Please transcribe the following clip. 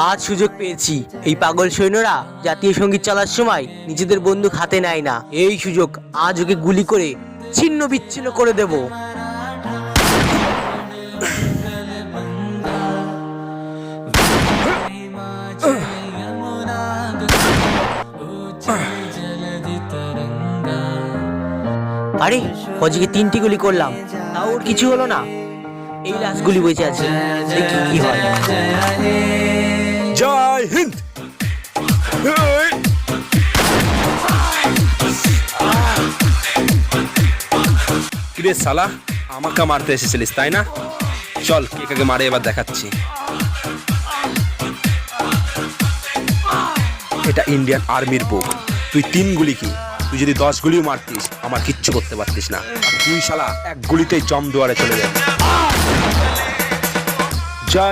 আজ সুযোগ পেয়েছি। এই পাগল সৈন্যরা জাতীয় সঙ্গীত চালার সময় নিজেদের বন্দুক হাতে নেয় না। এই সুযোগ, আজ ওকে গুলি করে ছিন্ন বিচ্ছিন্ন করে দেব। আরে ফৌজিকে 3টি গুলি করলাম, তাও ওর কিছু হলো না। এই লাস্ট গুলি বেঁচে আছে, দেখি কি হয়। জয় হিন্দ। কিরে শালা, আমাকে মারতে এসেছিলিস তাই না? চল কে কাকে মারে এবার দেখাচ্ছি। এটা ইন্ডিয়ান আর্মির বুক। তুই 3 গুলি কি, তুই যদি 10 গুলিও মারতিস আমার কিচ্ছু করতে পারতিস না। আর তুই শালা 1 গুলিতেই জম দুয়ারে চলে যাবি। জয়